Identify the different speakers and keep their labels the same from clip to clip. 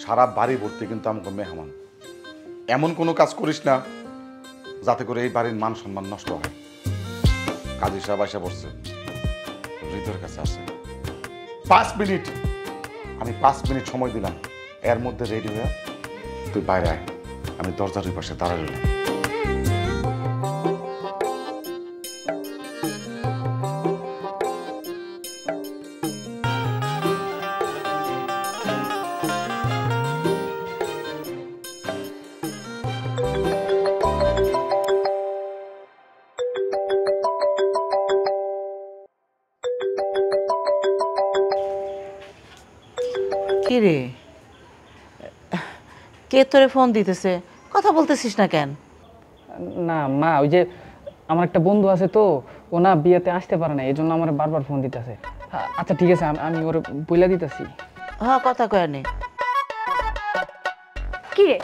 Speaker 1: সারা বাড়ি ভর্তি কিন্তু আমাকে মেহমান। এমন কোনো কাজ করিস না যাতে করে এই বাড়ির মান সম্মান নষ্ট হয়। কাজী সাহেব এসে পড়ছে, হৃদয়ের কাছে আসে। 5 মিনিট, আমি 5 মিনিট সময় দিলাম, এর মধ্যে রেডি হয়ে তুই বাইরে আয়। আমি দরজার ওই পাশে দাঁড়াই রইলাম।
Speaker 2: কি রে, কে তোরে ফোন দিতেছে? কথা বলতেছিস না কেন?
Speaker 3: না মা, ওই যে আমার একটা বন্ধু আছে তো, ও না বিয়েতে আসতে পারে না, এই জন্য আমার বারবার ফোন দিতেছে। আচ্ছা ঠিক আছে, আমি ওর বইলা দিতেছি।
Speaker 2: হ্যাঁ, কথা কয় নে।
Speaker 4: কি রে,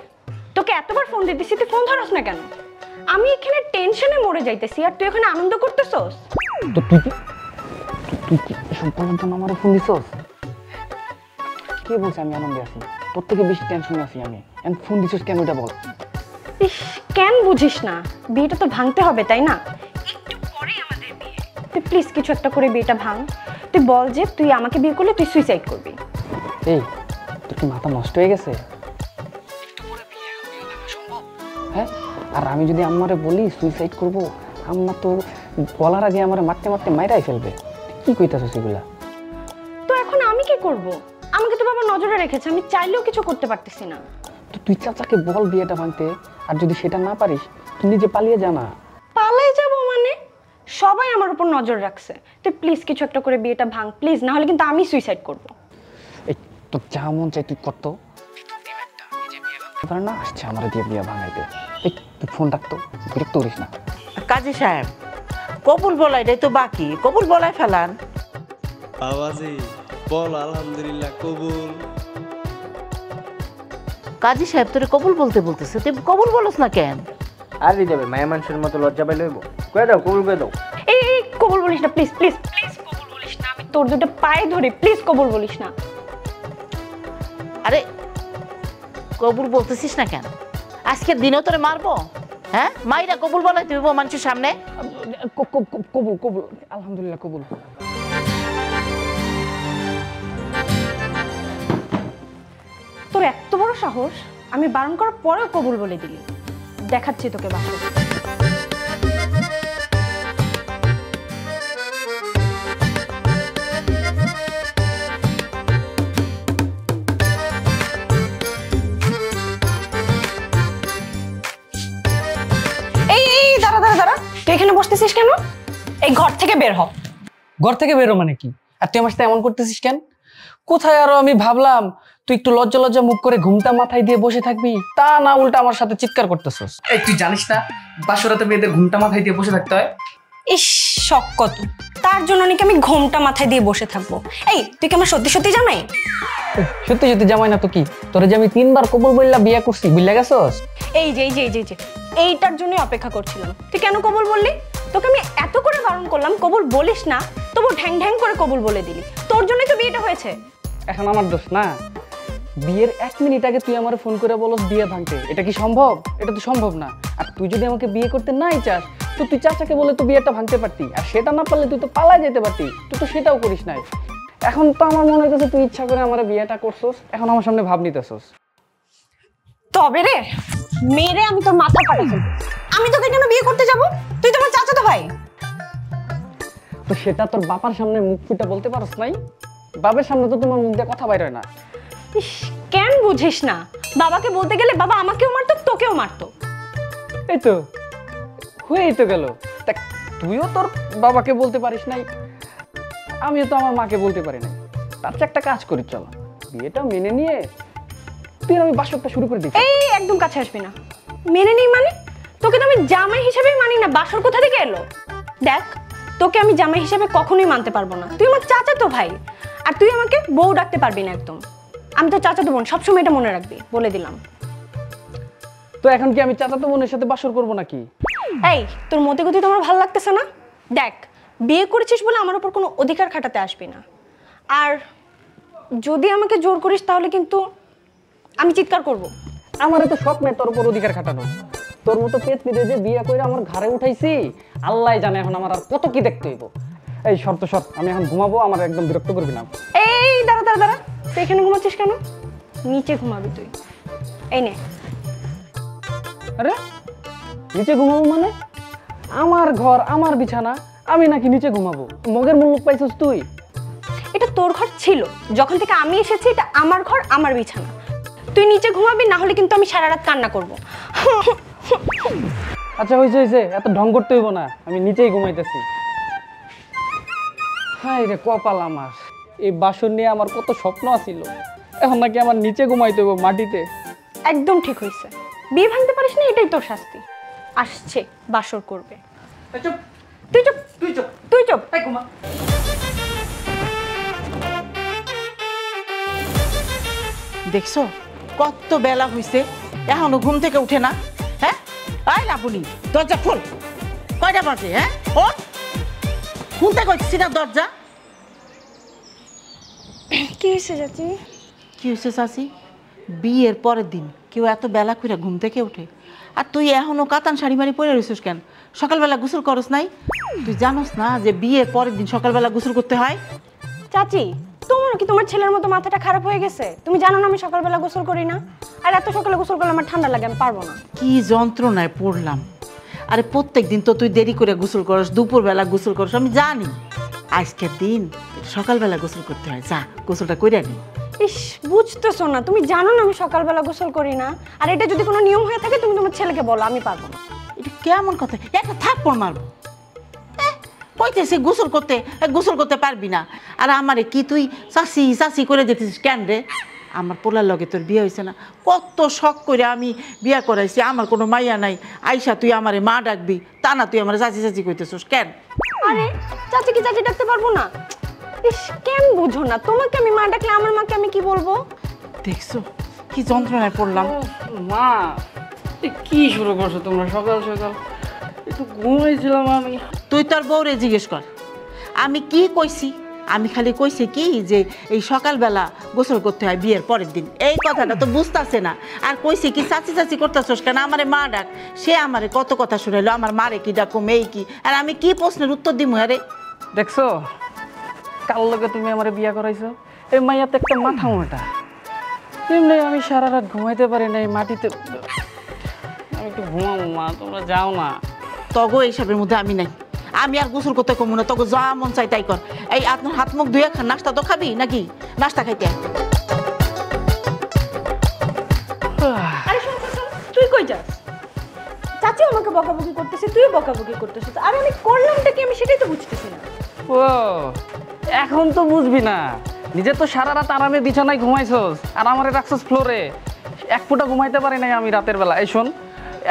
Speaker 4: তোকে এতবার ফোন দিতেছি, তুই ফোন ধরস না কেন? আমি এখানে টেনশনে মরে যাইতেছি আর তুই এখানে আনন্দ করতেছস।
Speaker 3: তো তুই কি সব বলার জন্য আমার ফোন দিছস? কে বলছে আমি আনন্দে আছি? তোর থেকে বেশি টেনশনে আছি আমি। ফোন দিছস কেন এটা বল।
Speaker 4: ইস, কেন বুঝিস না? বিয়েটা তো ভাঙতে হবে, তাই না? একটু পরে আমাদের বিয়ে। তুই প্লিজ কিছু একটা করে বিয়েটা ভাঙ। তুই বল যে তুই আমাকে বিয়ে করলে তুই সুইসাইড করবি।
Speaker 3: এই, তোর কি মাথা নষ্ট হয়ে গেছে? হ্যাঁ, আর আমি যদি আম্মারে বলি সুইসাইড করব, আম্মা তো বলার আগে আমারে মারতে মারতে মাইরাই ফেলবে। কি কইতাছস এগুলা?
Speaker 4: তো এখন আমি কি করব? আমাকে তো বাবা নজরে রেখেছে, আমি চাইলেও কিছু করতে পারতেছি না।
Speaker 3: তো তুই চাচাকে বল বিয়েটা ভাঙতে, আর যদি সেটা না পারিস তুই নিজে পালিয়ে জানা।
Speaker 4: পালাই যাব মানে? সবাই আমার উপর নজর রাখছে। তুই প্লিজ কিছু একটা করে বিয়েটা ভাঙ প্লিজ, না হলে কিন্তু আমি সুইসাইড করব।
Speaker 3: এই তোর যা মন চাই তুই করতো না, আসছে আমার দিয়ে বিয়ে ভাঙাইতে। এই তুই ফোন রাখতো, বিরক্ত করিস না।
Speaker 2: কাজী সাহেব, কবুল বলাইটাই তো বাকি, কবুল বলাই ফেলান।
Speaker 5: বাবাজি বল আলহামদুলিল্লাহ কবুল।
Speaker 2: কাজী সাহেব তোরে কবুল বলতে বলতেছে, তুই কবুল বলস না কেন?
Speaker 6: আর যাবে মায়া মানুষের মতো লজ্জা পাইলে হইব। কয়ে দাও, কবুল করে দাও।
Speaker 4: এই কবুল বলিস না প্লিজ প্লিজ প্লিজ, কবুল বলিস না। আমি তোর দুটো পায়ে ধরি, প্লিজ কবুল বলিস না।
Speaker 2: আরে কবুল বলতেছিস না কেন? আজকের দিনেও তোরে মারবো? হ্যাঁ, মাইরা কবুল বলাই তুই মানুষের সামনে?
Speaker 3: কবুল কবুল, আলহামদুলিল্লাহ কবুল।
Speaker 4: তোর এত বড় সাহস, আমি বারণ করার পরেও কবুল বলে দিলি। দেখাচ্ছি তোকে বাসর। এই দাঁড়া দাঁড়া দাঁড়া, তুই এখানে বসতেছিস কেন? এই ঘর থেকে বের হ।
Speaker 3: ঘর থেকে বেরো মানে কি? আর তুই আমার সাথে এমন করতেছিস কেন? কোথায় আরো আমি ভাবলাম তুই একটু লজ্জা লজ্জা মুখ করে ঘুমটা মাথায় দিয়ে বসে থাকবি, তা না উল্টা আমার সাথে চিৎকার করতেছস। এই তুই জানিস না বাসরাতে মেয়েদের ঘুমটা মাথায় দিয়ে বসে থাকতে হয়?
Speaker 4: ইস, শখ কত! তার জন্য নাকি আমি ঘোমটা মাথায় দিয়ে বসে থাকবো? এই তুই কি আমার সত্যি সত্যি জামাই?
Speaker 3: সত্যি সত্যি জামাই না তো কি? তোরে যে আমি 3 বার কবুল বললা বিয়ে করছি, বুঝলা গেছস?
Speaker 4: এই যে এইটার জন্যই অপেক্ষা করছিলাম। তুই কেন কবুল বললি? তোকে আমি এত করে বারণ করলাম কবুল বলিস না, তবু ঢ্যাং ঢ্যাং করে কবুল বলে দিলি। তোর জন্যই তো বিয়েটা হয়েছে।
Speaker 3: এখন আমার দোষ না? বিয়ের 1 মিনিট আগে তুই আমার ফোন করে বলস বিয়ে ভাঙতে, এটা কি সম্ভব? এটা তো সম্ভব না। আর তুই যদি আমাকে বিয়ে করতে নাই চাস তো তুই চাচাকে বলে তো বিয়েটা ভাঙতে পারতি, আর সেটা না পারলে তুই তো পালায় যেতে পারতি। তুই তো সেটাও করিস নাই। এখন তো আমার মনে হইতেছে তুই ইচ্ছা করে আমার বিয়েটা করছস, এখন আমার সামনে ভাব নিতেছস।
Speaker 4: তবে রে মেরে আমি তোর মাথা ফাটাই ফেলবো। আমি তোকে কেন বিয়ে করতে যাব? তুই তো আমার চাচাতো ভাই।
Speaker 3: তো সেটা তোর বাবার সামনে মুখ ফুটে বলতে পারস নাই? বাবার সামনে তো তোমার মুখ দিয়ে কথা বাইর হয় না।
Speaker 4: ইস, কেন বুঝিস না? বাবাকে বলতে গেলে বাবা আমাকেও মারতো, তোকেও মারতো।
Speaker 3: এই তো হয়েই তো গেল। দেখ, তুইও তোর বাবাকে বলতে পারিস নাই, আমিও তো আমার মাকে বলতে পারি নাই। তার চেয়ে একটা কাজ করি, চল বিয়েটা মেনে নিয়ে তুই আমি বাসরটা শুরু করে দিই।
Speaker 4: এই একদম কাছে আসবি না। মেনে নেই মানে? তোকে তো আমি জামাই হিসেবেই মানি না। বাসর কোথা থেকে এলো? দেখ, তোকে আমি জামাই হিসেবে কখনোই মানতে পারবো না। তুই আমার চাচাতো ভাই, আর তুই আমাকে বউ ডাকতে পারবি না একদম। আমি তো চাচাতো বোন, সবসময় এটা মনে রাখবি, বলে দিলাম।
Speaker 3: তো এখন কি আমি চাচাতো বোনের সাথে বাসর করবো নাকি?
Speaker 4: এই তোর মতে গতি তোমার ভালো লাগতেছে না? দেখ, বিয়ে করেছিস বলে আমার উপর কোনো অধিকার খাটাতে আসবি না। আর যদি আমাকে জোর করিস তাহলে কিন্তু আমি চিৎকার করব।
Speaker 3: আমার তো শখ নাই তোর উপর অধিকার খাটানো। তোর মতো পেট নিতে যে বিয়ে করে আমার ঘরে উঠাইছি, আল্লাহ জানে এখন আমার আর কত কি দেখতে হইব। এই শর্ত শর্ত, আমি এখন ঘুমাবো, আমার একদম বিরক্ত করবি না।
Speaker 4: এই দাঁড়া দাঁড়া দাঁড়া, তুই এখানে ঘুমাচ্ছিস কেন? নিচে ঘুমাবি তুই। এই নে।
Speaker 3: আরে নিচে ঘুমাবো মানে? আমার ঘর, আমার বিছানা, আমি নাকি নিচে ঘুমাবো? মগের মুল্লুক পাইছিস তুই?
Speaker 4: এটা তোর ঘর ছিল, যখন থেকে আমি এসেছি এটা আমার ঘর, আমার বিছানা। তুই নিচে ঘুমাবি, না হলে কিন্তু আমি সারা রাত কান্না করব।
Speaker 3: আচ্ছা হয়েছে হয়েছে, এত ঢং করতে হইব না, আমি নিচেই ঘুমাইতেছি। হাই রে কপাল আমার, এই বাসন নিয়ে আমার কত স্বপ্ন আছিল, এখন নাকি আমার নিচে ঘুমাইতে হইব মাটিতে।
Speaker 4: একদম ঠিক হয়েছে, বিয়ে ভাঙতে পারিস না, এটাই তোর শাস্তি। আসছে বাসর করবে।
Speaker 3: চুপ,
Speaker 4: তুই চুপ,
Speaker 3: তুই চুপ,
Speaker 4: তুই চুপ।
Speaker 3: তাই ঘুমা।
Speaker 2: দেখছো কত বেলা হইছে, এখনো ঘুম থেকে উঠে না? হ্যাঁ আয় লাবণী, দরজা খোল। কয়টা বাজে? হ্যাঁ ও খুলতে কইছি না দরজা।
Speaker 4: কি হয়েছে চাচি?
Speaker 2: কি হয়েছে চাচি? বিয়ের পরের দিন কেউ এত বেলা করে ঘুম থেকে ওঠে? আর তুই এখনো কাতান শাড়ি মারি পরে রইছিস কেন? সকালবেলা গোসল করস নাই? তুই জানোস না যে বিয়ের পরের দিন সকালবেলা গোসল করতে হয়?
Speaker 4: চাচি, তোমার কি তোমার ছেলের মতো মাথাটা খারাপ হয়ে গেছে? তুমি জানো না আমি সকালবেলা গোসল করি না? আর এত সকালে গোসল করলে আমার ঠান্ডা লাগে, আমি পারবো না।
Speaker 2: কি যন্ত্রণায় পড়লাম। আরে প্রত্যেক দিন তো তুই দেরি করে গোসল করস, দুপুরবেলা গোসল করস, আমি জানি। আজকের দিন সকালবেলা গোসল করতে হয়, যা গোসলটা কইরা নি।
Speaker 4: ইস, বুঝতেছো না? তুমি জানো না আমি সকালবেলা গোসল করি না। আর এটা যদি কোনো নিয়ম হয়ে থাকে তুমি তোমার ছেলেকে বলো, আমি পারবো না।
Speaker 2: এটা কেমন কথা? একটা থাপ্পড় মারবো। কইতেছে গোসল করতে পারবি না, আর আমারে কি তুই চাষি চাষি করে যেতেছিস কেন রে? আমার পোলার লগে তোর বিয়ে হয়েছে না? কত শখ করে আমি বিয়ে করাইছি, আমার কোনো মাইয়া নাই, আইসা তুই আমারে মা ডাকবি, তা না তুই আমার চাচি চাচি কইতেছিস কেন?
Speaker 4: আরে চাচি কি চাচি ডাকতে পারবো না? ইস, কেন বুঝো না? তোমাকে আমি মা ডাকলে আমার মাকে আমি কি বলবো?
Speaker 2: দেখছো কি যন্ত্রণায় পড়লাম।
Speaker 3: মা, কি শুরু করছো তোমরা সকাল সকাল? একটু ঘুমাইছিলাম আমি।
Speaker 2: তুই তোর বউরে জিজ্ঞেস কর আমি কি কইছি। আমি খালি কইছি কি যে এই সকালবেলা গোসল করতে হয় বিয়ের পরের দিন, এই কথাটা তো বুঝতাছে না। আর কইছি কি চাচি চাচি করতেছস কেন? আমারে মা ডাক। সে আমারে কত কথা শুনাইলো, আমার মারে কি ডাকুম, এই কি, আর আমি কি প্রশ্নের উত্তর দিমু? আরে
Speaker 3: দেখছো কাল লগে তুমি আমার বিয়া করাইছো, এই মাইয়াতে একটা মাথা মোটা। এমনি আমি সারা রাত ঘুমাইতে পারি না, এই মাটিতে। আমি একটু ঘুমাবো মা, তোমরা যাও না।
Speaker 2: তগো এইসবের মধ্যে আমি নাই, আমি আর গোসল করতে কমু না। তগো যা মন চাই তাই কর। এই আপনার হাত মুখ ধুয়ে খা, নাস্তা তো খাবি নাকি? নাস্তা খাইতে আয়।
Speaker 4: আরে শোন শোন, শোন, তুই কই যাস? চাচি আমাকে বকাবকি করতেছে, তুই বকাবকি করতেছিস, আর আমি করলামটা কি আমি সেটাই তো বুঝতেছি না।
Speaker 3: ও এখন তো বুঝবি না, নিজে তো সারা রাত আরামে বিছানায় ঘুমাইছস আর আমারে রাখছস ফ্লোরে। এক ফুটা ঘুমাইতে পারি নাই আমি রাতের বেলা। এই শোন,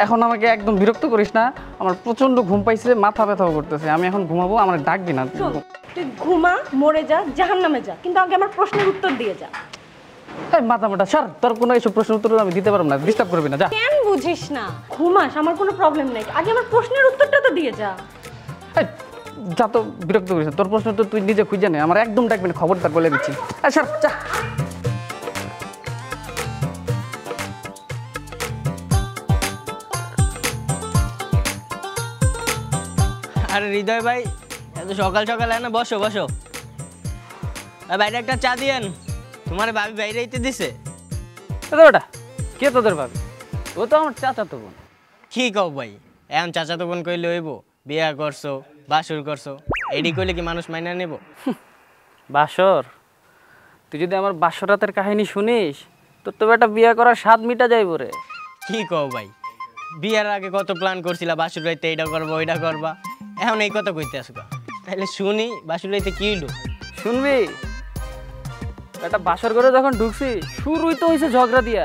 Speaker 3: এখন আমাকে একদম বিরক্ত করিস না, আমার প্রচন্ড ঘুম পাইছে, মাথা ব্যথাও করতেছে। আমি এখন ঘুমাবো, আমার ডাকবি না।
Speaker 4: শোন, তুই ঘুমা, মরে যা, জাহান্নামে যা, কিন্তু আগে আমার প্রশ্নের উত্তর দিয়ে যা।
Speaker 3: এই মাথা মোটা সর, তোর কোনো এইসব প্রশ্নের উত্তর আমি দিতে পারবো না, ডিস্টার্ব করবি না, যা।
Speaker 4: কেন বুঝিস না? ঘুমাস, আমার কোনো প্রবলেম নেই, আগে আমার প্রশ্নের উত্তরটা তো দিয়ে যা।
Speaker 3: এই, যা তো, বিরক্ত করিস না। তোর প্রশ্ন তো তুই নিজে খুঁজে নে, আমার একদম ডাকবি না, খবরদার বলে দিচ্ছি। এই সর, যা।
Speaker 5: আরে হৃদয় ভাই, এত সকাল সকাল না, বসো বসো। বাইরে একটা চা দিয়েন, তোমার ভাবি বাইরে আইতে দিছে।
Speaker 3: ওটা কে তোদের ভাবি? ও তো আমার চাচা তো বোন।
Speaker 5: কি কও ভাই, এখন চাচা তো বোন কইলে হইব? বিয়া করছো, বাসুর করছো, এডি কইলে কি মানুষ মাইনা নেব?
Speaker 3: বাসর? তুই যদি আমার বাসর রাতের কাহিনী শুনিস, তোর তো একটা বিয়ে করার স্বাদ মিটা যাইব রে।
Speaker 5: কি কও ভাই, বিয়ার আগে কত প্ল্যান করছিলা, বাসুর রাইতে এইটা করবা ওইটা করবা, এখন এই কথা কইতে আসো? তাহলে শুনি বাসুর রাইতে কি হইলো?
Speaker 3: শুনবি? একটা বাসর ঘরে যখন ঢুকছি, শুরুই তো হয়েছে ঝগড়া দিয়া।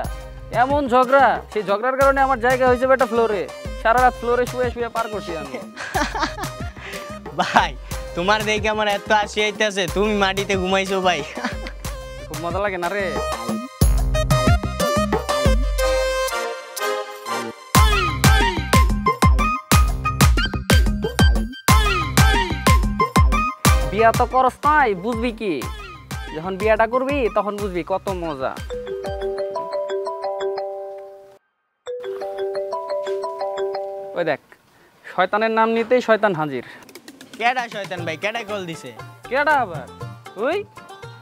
Speaker 3: এমন ঝগড়া, সেই ঝগড়ার কারণে আমার জায়গা হয়েছে একটা ফ্লোরে। সারা রাত ফ্লোরে শুয়ে শুয়ে পার করছি আমি।
Speaker 5: ভাই তোমার দেখে আমার এত হাসি আইতেছে, তুমি মাটিতে ঘুমাইছো ভাই।
Speaker 3: খুব মজা লাগে না রে? বিয়া তো করস নাই, বুঝবি কি? যখন বিয়াটা করবি তখন বুঝবি কত মজা। ওই দেখ, শয়তানের নাম নিতেই শয়তান হাজির।
Speaker 5: কেডা শয়তান ভাই, কেডাই কল দিছে?
Speaker 3: কেডা আবার? ওই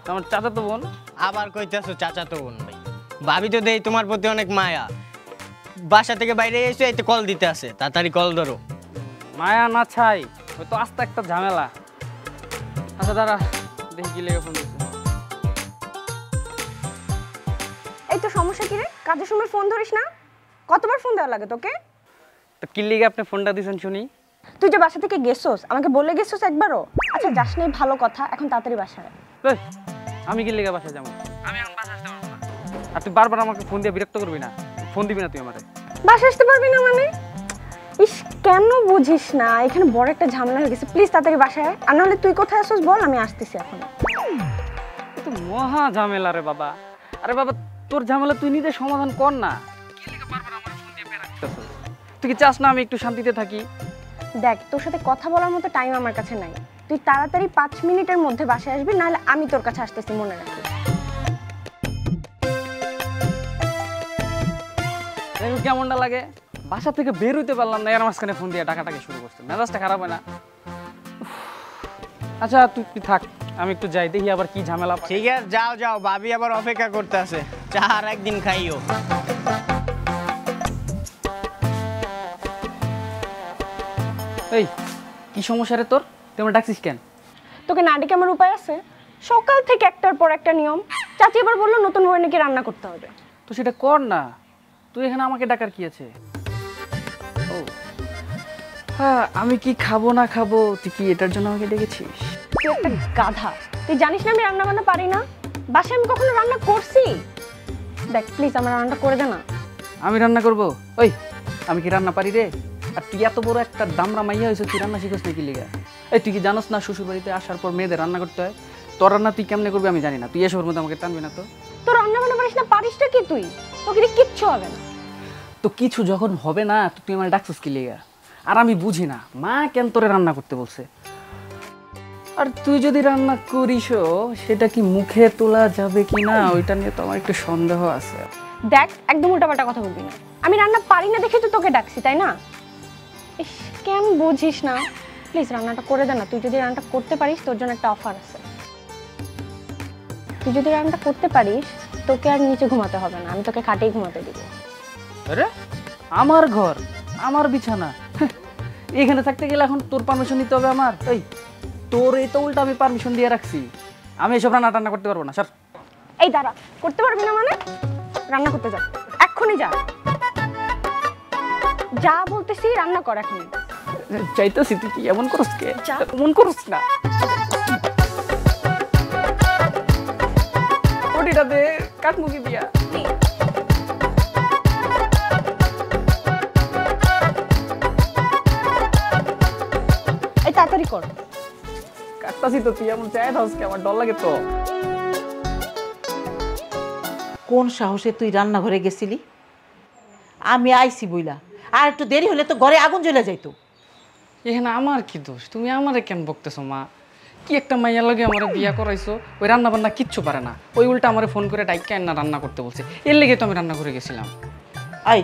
Speaker 3: আমার চাচাতো বোন।
Speaker 5: আবার কইতেছো চাচাতো বোন ভাই? ভাবি তো দেই তোমার প্রতি অনেক মায়া, বাসা থেকে বাইরে এসে এই তো কল দিতে আসে, তাড়াতাড়ি কল ধরো।
Speaker 3: মায়া না ছাই, ওই তো আস্তে একটা ঝামেলা। আচ্ছা দাঁড়া, দেখি কি লেগে ফোন দিচ্ছে।
Speaker 4: এই তো সমস্যা কি রে? কাজের সময় ফোন ধরিস না? কতবার ফোন দেওয়া লাগে তোকে?
Speaker 3: তো কি লিগে আপনি ফোনটা দিয়েছেন শুনি?
Speaker 4: তুই যে বাসা থেকে গেছোস, আমাকে বলে গেছোস একবারও? আচ্ছা যাস নাই ভালো কথা, এখন তাড়াতাড়ি বাসায় আয়।
Speaker 3: এই, আমি কি লিগে বাসায় যাবো? আমি এখন বাসায় আসতে পারবো না। আর তুই বারবার আমাকে ফোন দিয়ে বিরক্ত করবি না, ফোন দিবি না তুই আমারে।
Speaker 4: বাসায় আসতে পারবি না মানে? ইস, কেন বুঝিস না? এখানে বড় একটা ঝামেলা হয়ে গেছে, প্লিজ তাড়াতাড়ি বাসায় আয়। আর নাহলে তুই কোথায় আসছিস বল, আমি আসতেছি এখন।
Speaker 3: এ তো মহা ঝামেলা রে বাবা। আরে বাবা, তোর ঝামেলা তুই নিজে সমাধান কর না। কি লিগে বারবার আমার ফোন দিয়ে রাখতেছিস? তুই কি চাস না আমি একটু শান্তিতে থাকি?
Speaker 4: দেখ, তোর সাথে কথা বলার মতো টাইম আমার কাছে নাই। তুই তাড়াতাড়ি 5 মিনিটের মধ্যে বাসায় আসবি, নাহলে আমি তোর কাছে আসতেছি, মনে রাখিস।
Speaker 3: দেখো কেমনটা লাগে, বাসা থেকে বের হইতে পারলাম না, এর মাঝখানে ফোন দিয়ে টাকাটাকে শুরু করছে। মেজাজটা খারাপ হয় না? আচ্ছা তুই থাক, আমি একটু যাই, দেখি আবার কি ঝামেলা পাই।
Speaker 5: ঠিক আছে, যাও যাও, ভাবি আবার অপেক্ষা করতে আছে, চা আর একদিন খাইও।
Speaker 3: এই কি সমস্যা রে তোর? তুই আমার ডাকছিস কেন?
Speaker 4: তোকে না ডেকে আমার উপায় আছে? সকাল থেকে একটার পর একটা নিয়ম। চাচি এবার বললো নতুন বউ নাকি রান্না করতে হবে।
Speaker 3: তো সেটা কর না, তুই এখানে আমাকে ডাকার কি আছে? ও হ্যাঁ, আমি কি খাবো না খাবো, তুই কি এটার জন্য আমাকে ডেকেছিস?
Speaker 4: তুই একটা গাধা, তুই জানিস না আমি রান্না বান্না পারি না? বাসায় আমি কখনো রান্না করছি? দেখ প্লিজ, আমার রান্নাটা করে দে না।
Speaker 3: আমি রান্না করবো? ওই আমি কি রান্না পারি রে? আর তুই এত বড় একটা দামরা মাইয়া হয়েছে, তুই রান্না শিখোস নাকি লিগা? এই তুই কি জানোস না শ্বশুর বাড়িতে আসার পর মেয়েদের রান্না করতে হয়? তোর রান্না তুই কেমনে করবি আমি জানি না, তুই এসবের মধ্যে আমাকে টানবি না তো।
Speaker 4: তোর রান্না বান্না পারিস না? পারিসটা কি তুই? তোকে দিয়ে কিচ্ছু হবে না।
Speaker 3: তো কিছু যখন হবে না, তো তুই আমার ডাকছিস কি লিগা? আর আমি বুঝি না মা কেন তোরে রান্না করতে বলছে। আর তুই যদি রান্না করিসও, সেটা কি মুখে তোলা যাবে কি না, ওইটা নিয়ে তো আমার একটু সন্দেহ আছে।
Speaker 4: দেখ, একদম উল্টাপাল্টা কথা বলবি না। আমি রান্না পারি না দেখে তো তোকে ডাকছি, তাই না? ইস, কেন বুঝিস না? প্লিজ রান্নাটা করে দে না। তুই যদি রান্নাটা করতে পারিস, তোর জন্য একটা অফার আছে। তুই যদি রান্নাটা করতে পারিস, তোকে আর নিচে ঘুমাতে হবে না, আমি তোকে খাটেই ঘুমাতে দিব।
Speaker 3: আরে আমার ঘর, আমার বিছানা, এখানে থাকতে গেলে এখন তোর পারমিশন নিতে হবে আমার? এই তোর এই তো উল্টা আমি পারমিশন দিয়ে রাখছি, আমি এসব রান্না টান্না করতে পারবো না। স্যার
Speaker 4: এই দাঁড়া, করতে পারবি না মানে? রান্না করতে যা, এক্ষুনি যা। যা বলতেছি, রান্না কর এখনই।
Speaker 3: চাইতেছি, তুই কি এমন করস কে?
Speaker 4: যা।
Speaker 3: এমন করস না। ওটিটা দে, কাটমুখি দিয়া।
Speaker 4: এই তাড়াতাড়ি কর।
Speaker 3: কাটতাছি তো, তুই এমন চাই থাকস কে? আমার ডর লাগে তো।
Speaker 2: কোন সাহসে তুই রান্নাঘরে গেছিলি? আমি আইছি বইলা, আর একটু দেরি হলে তো ঘরে আগুন জ্বলে যাইতো।
Speaker 3: এখানে আমার কি দোষ? তুমি আমারে কেন বকতেছো মা? কি একটা মাইয়া লাগে আমার বিয়া করাইছো, ওই রান্না বান্না কিচ্ছু পারে না, ওই উল্টা আমারে ফোন করে ডাইকা না রান্না করতে বলছে, এর লেগে তো আমি রান্না করে গেছিলাম।
Speaker 2: আই,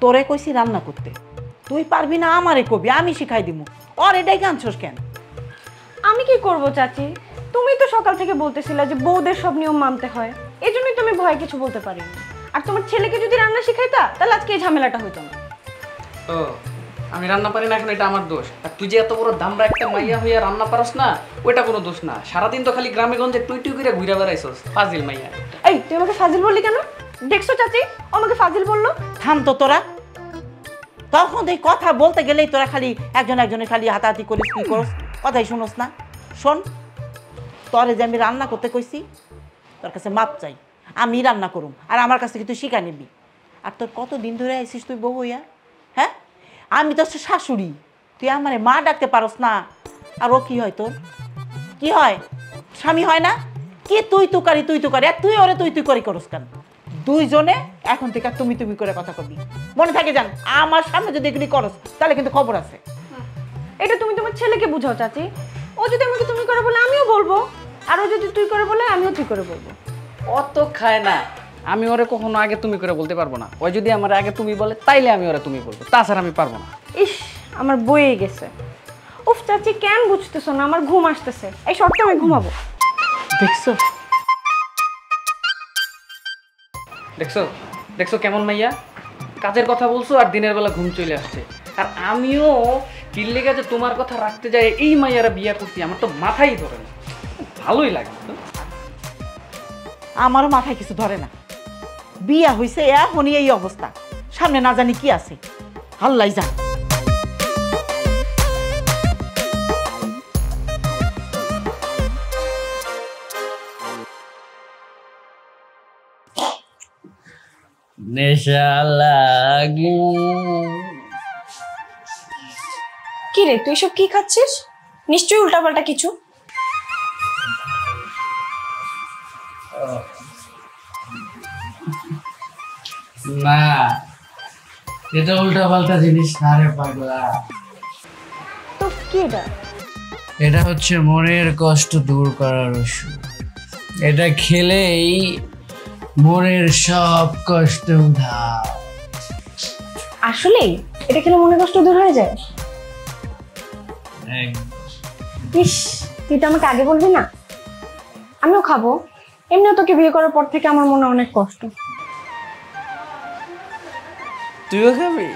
Speaker 2: তোরে কইছি রান্না করতে, তুই পারবি না আমারে কবি, আমি শিখাই দিমু। আর এটাই কাঁদছস কেন?
Speaker 4: আমি কি করব চাচি? তুমি তো সকাল থেকে বলতেছিলে যে বউদের সব নিয়ম মানতে হয়, এজন্যই তো আমি ভয় কিছু বলতে পারিনি। আর তোমার ছেলেকে যদি রান্না শিখাইতা, তাহলে আজকে এই ঝামেলাটা হইতো না।
Speaker 3: ও আমি রান্না পারি না এখন, এটা আমার দোষ? আর তুই যে এত বড় দামরা একটা মাইয়া হইয়া রান্না পারস না, ওইটা কোনো দোষ না। সারাদিন তো খালি গ্রামে গঞ্জে টুই টুই করে ঘুরে বেড়াইছস, ফাজিল মাইয়া।
Speaker 4: এই তুই আমাকে ফাজিল বললি কেন? দেখছো চাচি, ও আমাকে ফাজিল বললো।
Speaker 2: থাম তো তোরা, তখন এই কথা বলতে গেলেই তোরা খালি একজন একজনের খালি হাতাহাতি করিস, কি করস, কথাই শুনোস না। শোন, তোরে যে আমি রান্না করতে কইছি, তোর কাছে মাপ চাই, আমি রান্না করুম, আর আমার কাছ থেকে তুই শিখা নিবি। আর তোর কত দিন ধরে আইসিস তুই বউ হইয়া? হ্যাঁ, আমি তো শাশুড়ি, তুই আমারে মা ডাকতে পারস না। আর ও কি হয় তোর? কি হয়? স্বামী হয় না? কি তুই তুকারি তুই তুকারি, আর তুই ওরে তুই তুই করি করস কেন? দুইজনে এখন থেকে তুমি তুমি করে কথা কবি, মনে থাকে যান। আমার সামনে যদি এগুলি করস, তাহলে কিন্তু খবর আছে।
Speaker 4: এটা তুমি তোমার ছেলেকে বুঝাও চাচি। ও যদি আমাকে তুমি করে বলে, আমিও বলবো। আর ও যদি তুই করে বলে, আমিও তুই করে বলবো।
Speaker 3: অত খায় না, আমি ওরে কখনো আগে তুমি করে বলতে পারবো না। ওই যদি আমার আগে তুমি বলে তাইলে আমি ওরে তুমি বলবো, তাছাড়া আমি পারবো না।
Speaker 4: ইস, আমার বইয়ে গেছে। উফ চাচি, কেন বুঝতেছো না? আমার ঘুম আসতেছে, এই শর্টে আমি ঘুমাবো।
Speaker 2: দেখছো
Speaker 3: দেখছো দেখছো কেমন মাইয়া, কাজের কথা বলছো আর দিনের বেলা ঘুম চলে আসছে। আর আমিও কিল্লে গেছে তোমার কথা রাখতে যাই এই মাইয়ারা বিয়া করছি, আমার তো মাথাই ধরে না। ভালোই লাগে তো।
Speaker 2: আমারও মাথায় কিছু ধরে না। বিয়া হইছে এখনই এই অবস্থা, সামনে না জানি কি আছে, আল্লাহ জান।
Speaker 5: নেশা লাগে।
Speaker 4: কি রে, তুই সব কি খাচ্ছিস? নিশ্চয়ই উল্টাপাল্টা কিছু।
Speaker 5: না, এটা উল্টা পাল্টা জিনিস না রে পাগলা।
Speaker 4: তো কি এটা?
Speaker 5: এটা হচ্ছে মনের কষ্ট দূর করার ওষুধ। এটা খেলেই মনের সব কষ্ট উধাও।
Speaker 4: আসলেই এটা খেলে মনে কষ্ট দূর হয়ে যায়? ইস, তুই তো আমাকে আগে বলবি না। আমিও খাবো। এমনিও তোকে বিয়ে করার পর থেকে আমার মনে অনেক কষ্ট।
Speaker 5: তুইও খাবি?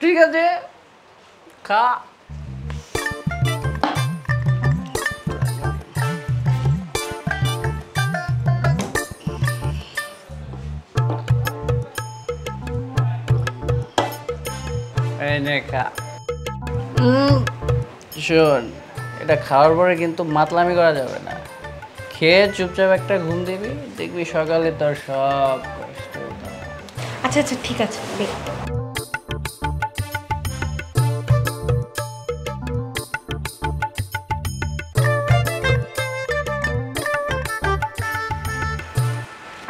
Speaker 5: ঠিক আছে, খা। শোন, এটা খাওয়ার পরে কিন্তু মাতলামি করা যাবে না। খেয়ে চুপচাপ একটা ঘুম দিবি, দেখবি সকালে তোর সব কষ্ট উধাও।
Speaker 4: আচ্ছা আচ্ছা, ঠিক আছে।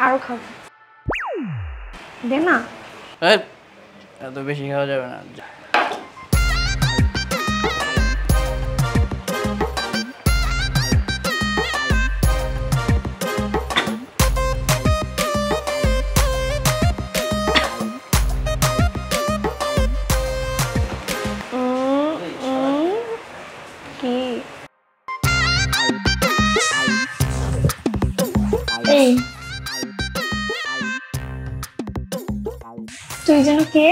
Speaker 4: আরো খাবো, দে না।
Speaker 5: এই, এত বেশি খাওয়া যাবে না।
Speaker 4: কি এই, তুই যেন কে?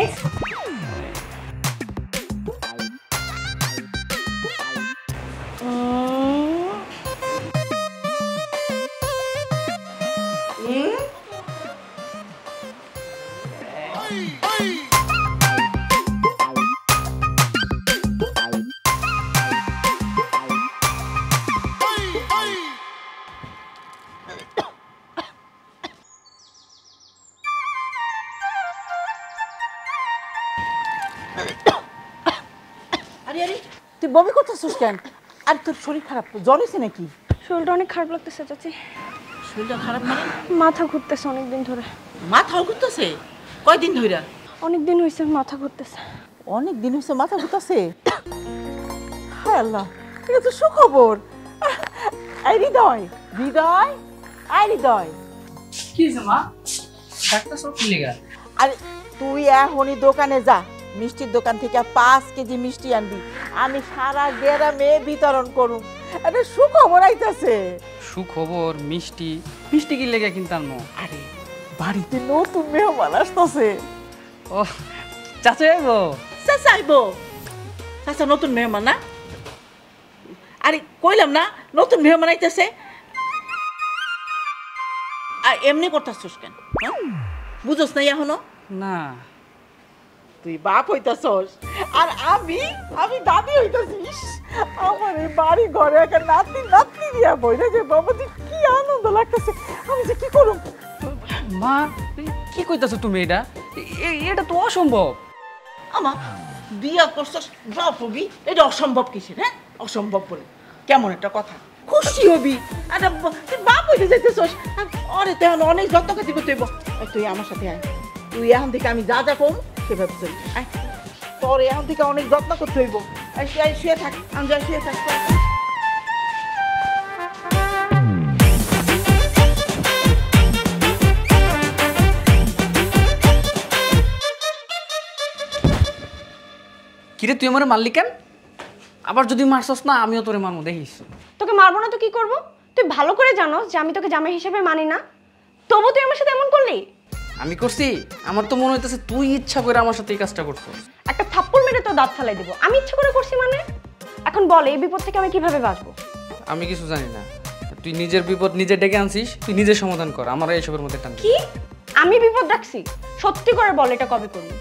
Speaker 2: আরে আরে, তুই বমি করতেছিস কেন? আর তোর শরীর খারাপ, জ্বর হয়েছে নাকি?
Speaker 4: শরীরটা অনেক খারাপ লাগতেছে চাচি।
Speaker 2: শরীরটা খারাপ মানে?
Speaker 4: মাথা ঘুরতেছে অনেকদিন ধরে।
Speaker 2: মাথাও ঘুরতেছে? কয়দিন ধইরা?
Speaker 4: অনেকদিন হয়েছে মাথা ঘুরতেছে।
Speaker 2: অনেক দিন হয়েছে মাথা ঘুরতেছে? হায় আল্লাহ, এটা তো সুখবর। এই হৃদয়, হৃদয়, আয় হৃদয়।
Speaker 3: কি মা, ডাক্তার সব কি লেগা?
Speaker 2: আরে তুই এখনই দোকানে যা, মিষ্টির দোকান থেকে 5 কেজি মিষ্টি আনবি, আমি সারা গ্রামে বিতরণ করুম। এটা সুখবর আইতাছে।
Speaker 3: সুখবর? মিষ্টি? মিষ্টি কি লেগে কিনতাম?
Speaker 2: আরে বাড়িতে নতুন মেহমান আসতেছে।
Speaker 3: ও চাচা আইবো?
Speaker 2: চাচা আইবো? চাচা নতুন মেহমান না? আরে কইলাম না নতুন মেহমান আইতাছে। আর এমনি করতাছস কেন? বুঝছস না এখনো?
Speaker 3: না।
Speaker 2: তুই বাপ হইতাছস আর আমি দাদি হইতাছিস। আমার এই বাড়ি ঘরে একটা নাতনি দিয়া বইরে যে বাবা, কি আনন্দ লাগতেছে। আমি যে কি করব?
Speaker 3: মা কি কইতাছো তুমি? এটা তো অসম্ভব।
Speaker 2: আমার বিয়া করছস বাপ হবি, এটা অসম্ভব কিসের? হ্যাঁ, অসম্ভব বলে কেমন একটা কথা? খুশি হবি, একটা তুই বাপ হইতে যাইতেছস। আরে তেমন অনেক যত্ন করতে করতে হইব। তুই আমার সাথে আয়, তুই এখন থেকে আমি যা যা কম সেভাবে চলি। আয়, তোর এখন থেকে অনেক যত্ন করতে হইব। শুয়ে থাক, আমি যাই শুয়ে থাক।
Speaker 3: কিরে তুই আমার মারলি কেন? আবার যদি মারছস না আমিও তোরে মারবো, দেখিস।
Speaker 4: তোকে মারবো না তো কি করব? তুই ভালো করে জানোস যে আমি তোকে জামাই হিসেবে মানি না, তবু তুই আমার সাথে এমন করলি।
Speaker 3: আমি করছি? আমার তো মনে হইতেছে তুই ইচ্ছা করে আমার সাথে এই কাজটা করছো।
Speaker 4: একটা থাপ্পড় মেরে তো দাঁত ফালাই দিব। আমি ইচ্ছা করে করছি মানে? এখন বল এই বিপদ থেকে আমি কিভাবে বাঁচবো?
Speaker 3: আমি কিছু জানি না, তুই নিজের বিপদ নিজে ডেকে আনছিস, তুই নিজে সমাধান কর, আমার এইসবের মধ্যে টান।
Speaker 4: কি আমি বিপদ রাখছি? সত্যি করে বল এটা কবে করলি?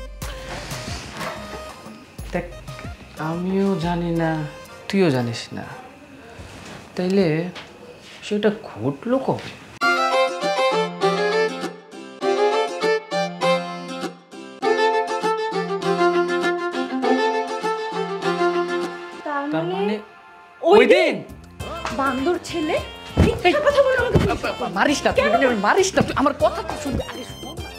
Speaker 3: দেখ আমিও জানি না, তুইও জানিস না, তাইলে সেটা ঘটলো কবে? তার মানে ওই দিন
Speaker 4: বান্দর ছেলে মিথ্যা কথা বলে আমাকে
Speaker 3: মারিস না, তুই মারিস না, তুই আমার কথা তো শুনবি। আরে শোন না।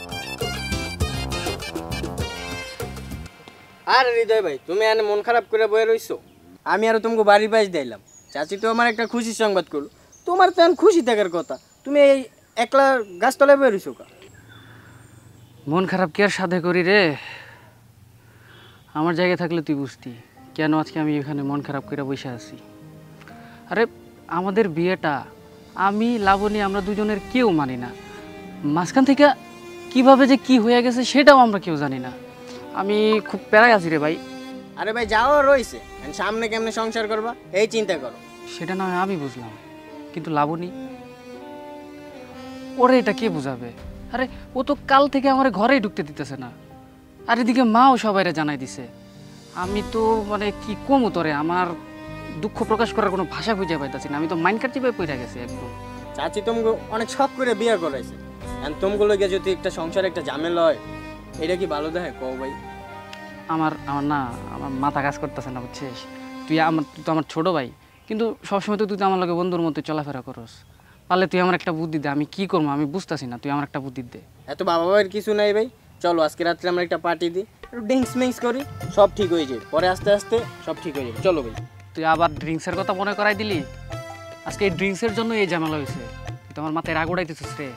Speaker 5: আর হৃদয় ভাই তুমি এনে মন খারাপ করে বয়ে রইছো? আমি আর তোমাকে বাড়ির পাশ দিলাম, চাচি তো আমার একটা খুশির সংবাদ করলো। তোমার তো এখন খুশি থাকার কথা, তুমি এই একলা গাছতলায় বয়ে রইছো কা?
Speaker 3: মন খারাপ কি আর সাধে করি রে? আমার জায়গায় থাকলে তুই বুঝতি কেন আজকে আমি এখানে মন খারাপ করে বসে আছি। আরে আমাদের বিয়েটা আমি লাবণী আমরা দুজনের কেউ মানি না, মাঝখান থেকে কিভাবে যে কি হয়ে গেছে সেটাও আমরা কেউ জানি না। আমি খুব প্যারায় আছি রে ভাই।
Speaker 5: আরে ভাই যাও রইছে, সামনে কেমনে সংসার করবা এই চিন্তা করো।
Speaker 3: সেটা না হয় আমি বুঝলাম, কিন্তু লাবণী ওরে এটা কে বুঝাবে? আরে ও তো কাল থেকে আমার ঘরেই ঢুকতে দিতেছে না, আর এদিকে মাও সবাইরে জানাই দিছে। আমি তো মানে কি কমু তোরে, আমার দুঃখ প্রকাশ করার কোনো ভাষা খুঁজে পাইতাছি না। আমি তো মাইন্ড কাটতে পড়ে গেছি একদম।
Speaker 5: চাচি তোমাকে অনেক শখ করে বিয়ে করাইছে, তোমগুলো গিয়ে যদি একটা সংসার একটা ঝামেলা হয় এটা কি ভালো দেখে কও ভাই?
Speaker 3: আমার আমার না আমার মাথা কাজ করতেছে না বুঝছিস? তুই তো আমার ছোট ভাই, কিন্তু সবসময় তো তুই তো আমার লগে বন্ধুর মতো চলাফেরা করস। পারলে তুই আমার একটা বুদ্ধি দে, আমি কি করবো আমি বুঝতেছি না, তুই আমার একটা বুদ্ধি দে।
Speaker 5: এত বাবা ভাইয়ের কিছু নাই ভাই, চলো আজকে রাত্রে আমরা একটা পার্টি দিই, ড্রিঙ্কস মিক্স করি, সব ঠিক হয়ে যাবে, পরে আস্তে আস্তে সব ঠিক হয়ে যাবে। চলো ভাই।
Speaker 3: তুই আবার ড্রিঙ্কসের কথা মনে করাই দিলি। আজকে এই ড্রিঙ্কসের জন্য এই ঝামেলা হয়েছে। তুই তো আমার মাথায় রাগ উড়াইতেছিস রে,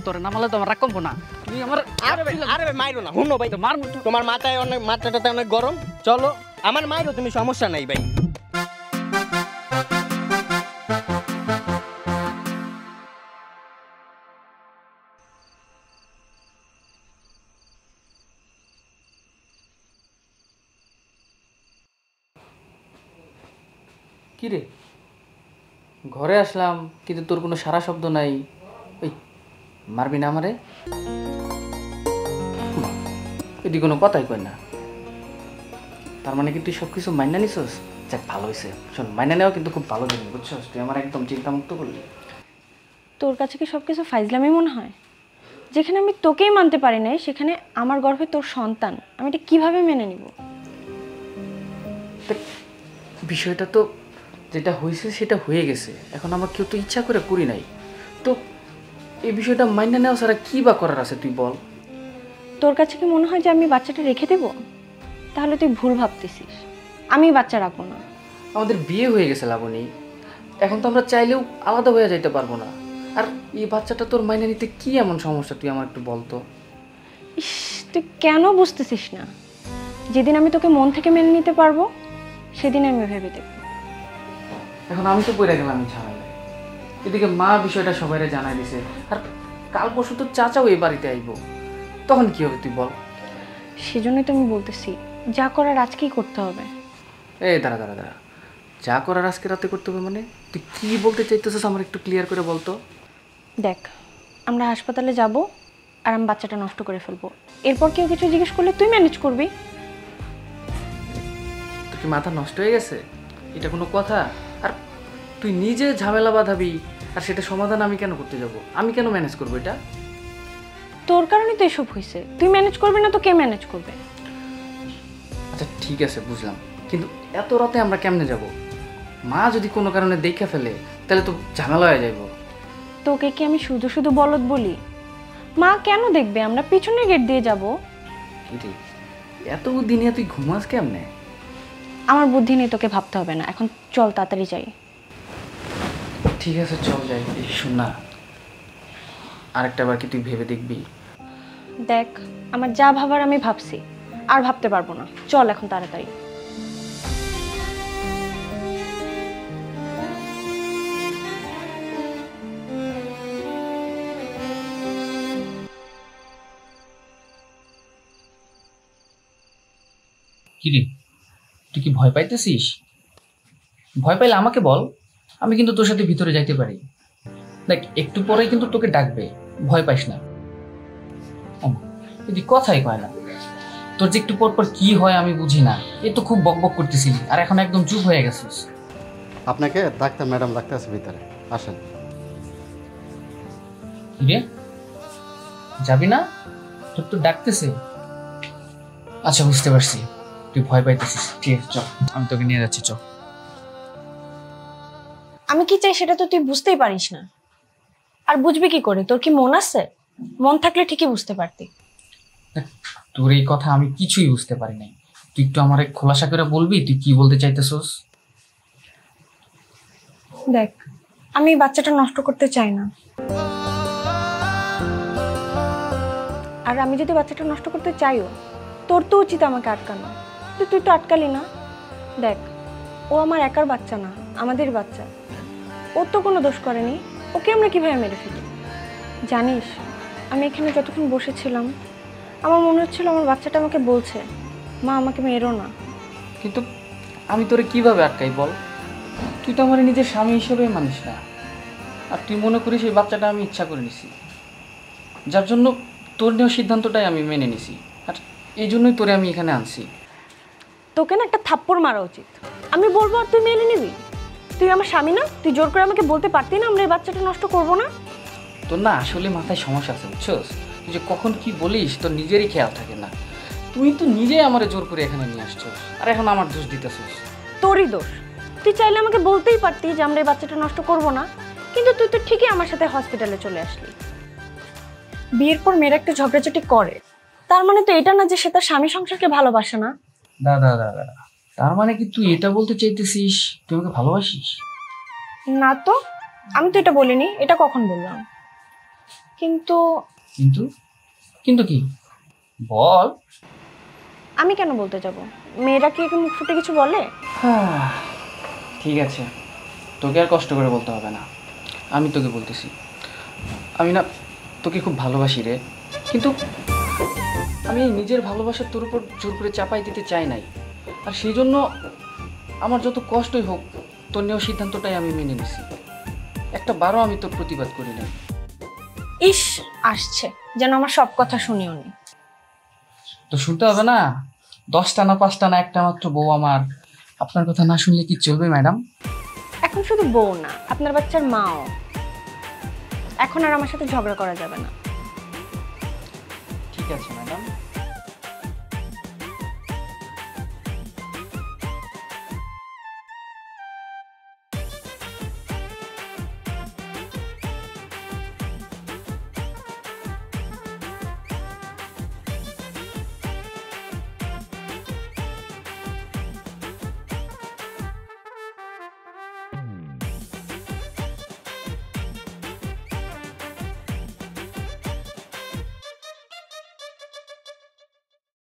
Speaker 3: তোর নামালে তো আমার রাগ কমবো না। তুই আমার
Speaker 5: আরে ভাই মাইরো না, হুনো ভাই,
Speaker 3: মার
Speaker 5: তোমার মাথায় অনেক মাথাটাতে অনেক গরম, চলো আমার মাইরো তুমি, সমস্যা নাই ভাই।
Speaker 3: কি রে, ঘরে আসলাম কিন্তু তোর কোনো সারা শব্দ নাই। ওই মারবি না আমারে? এদি কোনো কথাই কই না। তার মানে কি তুই সব কিছু মাইনা নিছস? যাক ভালো হয়েছে। শোন, মাইনা নেওয়া কিন্তু খুব ভালো জিনিস বুঝছস, তুই আমার একদম চিন্তামুক্ত করলি।
Speaker 4: তোর কাছে কি সবকিছু ফাইজলামি মনে হয়? যেখানে আমি তোকেই মানতে পারি নাই সেখানে আমার গর্ভে তোর সন্তান, আমি এটা কিভাবে মেনে নিব?
Speaker 3: বিষয়টা তো যেটা হয়েছে সেটা হয়ে গেছে, এখন আমরা কেউ তো ইচ্ছা করে করি নাই, তো এই বিষয়টা মাইনা নেওয়া ছাড়া কী বা করার আছে তুই বল।
Speaker 4: তোর কাছে কি মনে হয় যে আমি বাচ্চাটা রেখে দেব? তাহলে তুই ভুল ভাবতেছিস, আমি বাচ্চা রাখবো না।
Speaker 3: আমাদের বিয়ে হয়ে গেছে লাবণী, এখন তো আমরা চাইলেও আলাদা হয়ে যাইতে পারবো না। আর এই বাচ্চাটা তোর মাইনে নিতে কি এমন সমস্যা তুই আমার একটু বলতো।
Speaker 4: ইস, তুই কেন বুঝতেছিস না? যেদিন আমি তোকে মন থেকে মেনে নিতে পারবো সেদিন আমি ভেবে দেব।
Speaker 3: এখন আমি তো পড়ে গেলাম এই ঝামেলায়, এদিকে মা বিষয়টা সবাইরে জানাই দিছে, আর কাল পরশু তো চাচাও এই বাড়িতে আইব, তখন কি হবে তুই বল।
Speaker 4: সেজন্যই তো আমি বলতেছি যা করার আজকেই করতে হবে।
Speaker 3: এই দাঁড়া দাঁড়া দাঁড়া, যা করার আজকে রাতে করতে হবে মানে তুই কি বলতে চাইতেছিস আমার একটু ক্লিয়ার করে বলতো।
Speaker 4: দেখ, আমরা হাসপাতালে যাব আর আমি বাচ্চাটা নষ্ট করে ফেলবো, এরপর কেউ কিছু জিজ্ঞেস করলে তুই ম্যানেজ করবি।
Speaker 3: তোর কি মাথা নষ্ট হয়ে গেছে? এটা কোনো কথা? আর তুই নিজে ঝামেলা বাঁধাবি আর সেটা সমাধান আমি কেন করতে যাব? আমি কেন ম্যানেজ করবো এটা?
Speaker 4: তোর কারণে তো এসব হয়েছে, তুই ম্যানেজ করবি না তো কে ম্যানেজ করবে?
Speaker 3: আচ্ছা ঠিক আছে বুঝলাম, কিন্তু এত রাতে আমরা কেমনে যাব? মা যদি কোনো কারণে দেখে ফেলে তাহলে তো ঝামেলা হয়ে যাইব।
Speaker 4: তোকে কি আমি শুধু শুধু বলদ বলি? মা কেন দেখবে? আমরা পিছনের গেট দিয়ে যাব।
Speaker 3: এত দিনে তুই ঘুমাস কেমনে?
Speaker 4: আমার বুদ্ধি নেই, তোকে ভাবতে হবে না, এখন চল তাড়াতাড়ি যাই।
Speaker 3: ঠিক আছে চল যাই। শোন না, আরেকটা বার কি তুই ভেবে দেখবি?
Speaker 4: দেখ, আমার যা ভাবার আমি ভাবছি, আর ভাবতে পারবো না, চল এখন তাড়াতাড়ি।
Speaker 3: কিরে, তুই কি ভয় পাইতেছিস? ভয় পাইলে আমাকে বল, আমি কিন্তু তোর সাথে ভিতরে যাইতে পারি। দেখ, একটু পরেই কিন্তু তোকে ডাকবে, ভয় পাইস না। তুই কথাই কয় না, তোর যে একটু পর পর কি হয় আমি বুঝি না। এ তো খুব বকবক করতেছিলি, আর এখন একদম চুপ হয়ে গেছিস।
Speaker 7: আপনাকে ডাক্তার ম্যাডাম ডাকতে আছে ভিতরে, আসেন।
Speaker 3: কিরে, যাবি না? তোর তো ডাকতেছে। আচ্ছা, বুঝতে পারছি তুই ভয় পাইতেছিস। ঠিক আছে, চল, আমি তোকে নিয়ে যাচ্ছি, চল।
Speaker 4: আমি কি চাই সেটা তো তুই বুঝতেই পারিস না, আর বুঝবি কি করে? তোর কি মন আছে? মন থাকলে ঠিকই বুঝতে পারতি।
Speaker 3: তোর এই কথা আমি কিছুই বুঝতে পারি নাই। তুই একটু আমার খোলাসা করে বলবি তুই কি বলতে চাইতেছস?
Speaker 4: দেখ, আমি এই বাচ্চাটা নষ্ট করতে চাই না, আর আমি যদি বাচ্চাটা নষ্ট করতে চাইও, তোর তো উচিত আমাকে আটকানো। তুই তো আটকালি না। দেখ, ও আমার একার বাচ্চা না, আমাদের বাচ্চা। ওর তো কোনো দোষ করেনি, ওকে আমরা কিভাবে মেরে ফেলি? জানিস, আমি এখানে যতক্ষণ বসেছিলাম আমার মনে হচ্ছিল আমার বাচ্চাটা আমাকে বলছে, মা আমাকে মেরো না।
Speaker 3: কিন্তু আমি তোরে কিভাবে আটকাই বল? তুই তো আমার নিজের স্বামী হিসেবে মানিস না, আর তুই মনে করিস এই বাচ্চাটা আমি ইচ্ছা করে নিছি, যার জন্য তোর নেওয়া সিদ্ধান্তটাই আমি মেনে নিছি, আর এই জন্যই তোরে আমি এখানে আনছি।
Speaker 4: তোকে না একটা থাপ্পড় মারা উচিত। আমি বলবো আর তুই মেনে নিবি? তুই আমার স্বামী না? তুই জোর করে আমাকে বলতে পারতি না আমরা এই বাচ্চাটা নষ্ট করবো না?
Speaker 3: তোর না আসলে মাথায় সমস্যা আছে, বুঝছস? তুই যে কখন কি বলিস তোর নিজেরই খেয়াল থাকে না। তুই তো নিজেই আমারে জোর করে এখানে নিয়ে আসছস, আর এখন আমার দোষ দিতেছস।
Speaker 4: তোরই দোষ। তুই চাইলে আমাকে বলতেই পারতি যে আমরা এই বাচ্চাটা নষ্ট করবো না, কিন্তু তুই তো ঠিকই আমার সাথে হসপিটালে চলে আসলি। বিয়ের পর মেয়েরা একটু ঝগড়াঝাটি করে, তার মানে তো এটা না যে সে তার স্বামী সংসারকে ভালোবাসে না।
Speaker 3: দাদা, তার মানে কি তুই এটা বলতে চাইতেছিস তুই আমাকে ভালোবাসিস?
Speaker 4: না তো, আমি তো এটা বলিনি। এটা কখন বললাম? কিন্তু
Speaker 3: কিন্তু কিন্তু কি বল।
Speaker 4: আমি কেন বলতে যাব? মেয়েরা কি মুখ ফুটে কিছু বলে?
Speaker 3: ঠিক আছে, তোকে আর কষ্ট করে বলতে হবে না, আমি তোকে বলতেছি। আমি না তোকে খুব ভালোবাসি রে, কিন্তু আমি নিজের ভালোবাসা তোর উপর জোর করে চাপাই দিতে চাই নাই, আর সেই জন্য আমার যত কষ্টই হোক তোর নেওয়া সিদ্ধান্তটাই আমি মেনে নিছি। একটা বারও আমি তোর প্রতিবাদ করি নাই।
Speaker 4: ইস, আসছে যেন আমার সব কথা শুনিও নি।
Speaker 3: তো শুনতে হবে না? 10টা না 5টা না একটা মাত্র বউ আমার, আপনার কথা না শুনলে কি চলবে ম্যাডাম?
Speaker 4: এখন শুধু বউ না, আপনার বাচ্চার মাও। এখন আর আমার সাথে ঝগড়া করা যাবে না।
Speaker 3: ঠিক আছে ম্যাডাম,